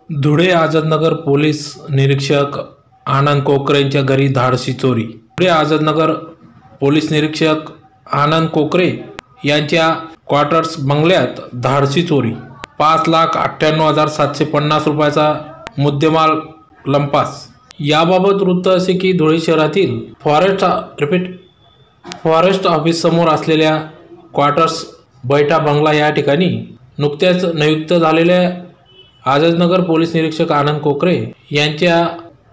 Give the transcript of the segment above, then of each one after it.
Dhule Azad Nagar police निरीक्षक आनंद कोकरे यांच्या घरी धाडसी चोरी। धुळे आझादनगर पोलीस निरीक्षक आनंद कोकरे यांच्या क्वार्टर्स बंगल्यात धाडसी चोरी। 5,98,750 रुपयाचा मुद्देमाल लंपास। याबाबत वृत्त असे की धुळे शहरातील फॉरेस्ट ऑफिस समोर असलेल्या क्वार्टर्स बैठा बंगला या ठिकाणी नुकत्याच नियुक्त झालेल्या आझादनगर पोलीस निरीक्षक आनंद कोकरे यांच्या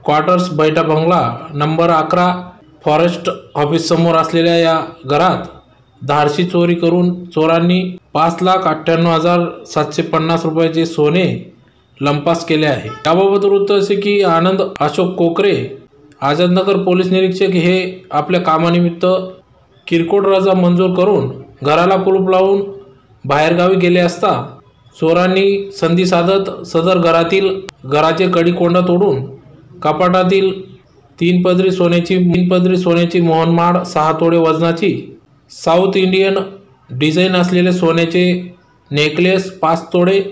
क्वार्टर्स बैठा बंगला नंबर 11 फॉरेस्ट ऑफिस समोर असलेल्या या घरात धाडसी चोरी करून चोरांनी 5,98,750 रुपयाचे सोने लंपास केले आहे। याबाबत वृत्त असे की आनंद अशोक कोकरे आझादनगर पोलीस निरीक्षक हे आपल्या कामानिमित्त किरकोळ रजा मंजूर करून घराला कुलूप लावून बाहेरगावी गेले असता चोरांनी संधी साधत सदर घराचे कडी-कोंडा तोडून कपाटातील 3 पदरी सोन्याची मोहनमाळ 6 तोडे वजनाची साऊथ इंडियन डिझाईन असलेले सोन्याचे नेकलेस 5 तोडे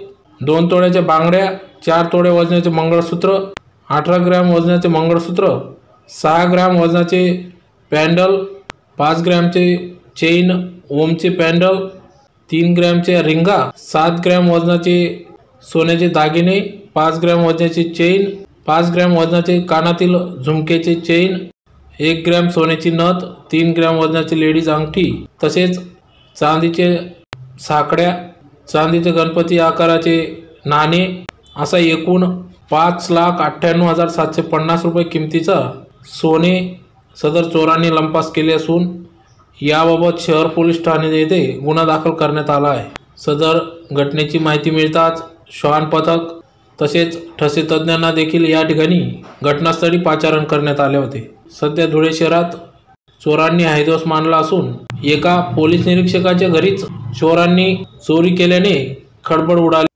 2 तोड्याच्या बांगड्या 4 तोडे वजनाचे मंगळसूत्र 18 ग्रॅम वजनाचे मंगळसूत्र 6 ग्रॅम वजनाचे पॅन्डल 5 ग्रॅमचे चेन ओमचे पॅन्डल 3 ग्रॅमचे रिंगा 7 ग्रॅम वजनाचे सोन्याचे दागिने 5 ग्रॅम वजनाची चेन 5 ग्रॅम वजनाचे कानातील झुमकेचे चेन 1 ग्रॅम सोन्याची नथ 3 ग्रॅम वजनाची लेडीज अंगठी तसेच चांदीचे साकड्या चांदीचे गणपती आकाराचे नाणे असा एकूण 5,98,750 रुपये किमतीचा सोने सदर चोरांनी लंपास केले असून याबाबत शहर पोलीस ठाणे येथे गुन्हा दाखल करण्यात आला आहे। सदर घटनेची माहिती मिळताच श्वान पथक तसेच ठसे तज्ञांना देखील या ठिकाणी घटनास्थळी पाचारण करण्यात आले होते। सध्या धुळे शहरात चोरांनी हैदोस मानला असून एका पोलीस निरीक्षकाच्या घरीच चोरांनी चोरी केल्याने खळबळ उडाली।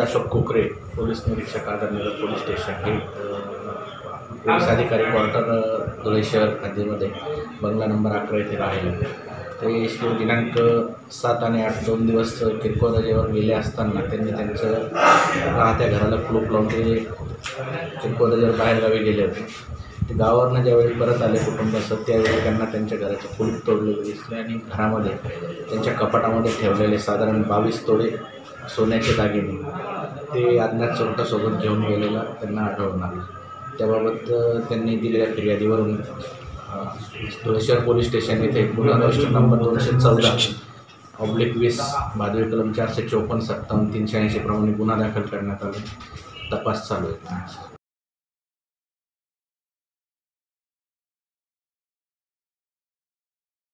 अशोक कोकरे पोलीस निरीक्षक आझादनगर पोलीस स्टेशन हे पोलीस अधिकारी क्वार्टर धुळे शहर हद्दीमध्ये बंगला नंबर 11 येथे राहिले। ते दिनांक 7 आणि 8 2 दिवस किरकोळ रजेवर गेले असताना त्यांनी त्यांचं राहत्या घराला कुलूप लावून ते किरकोळ रजेवर बाहेरगावी गेले होते। ते गावावरनं ज्यावेळी परत आले कुटुंबासह त्यावेळी त्यांना त्यांच्या घराचे कुलूप तोडलेले दिसले आणि घरामध्ये त्यांच्या कपाटामध्ये ठेवलेले साधारण 22 तोडे सोन्याचे दागिने ते अज्ञात चोरट्यासोबत घेऊन गेलेला त्यांना आढळून आलं. त्याबाबत त्यांनी दिलेल्या फिर्यादीवरून धुळे शहर पोलीस स्टेशन येथे गुन्हा रजिस्टर नंबर 214/20 भादवी कलम 454, 57, 380 प्रमाणे गुन्हा दाखल करण्यात आला. तपास चालू आहे.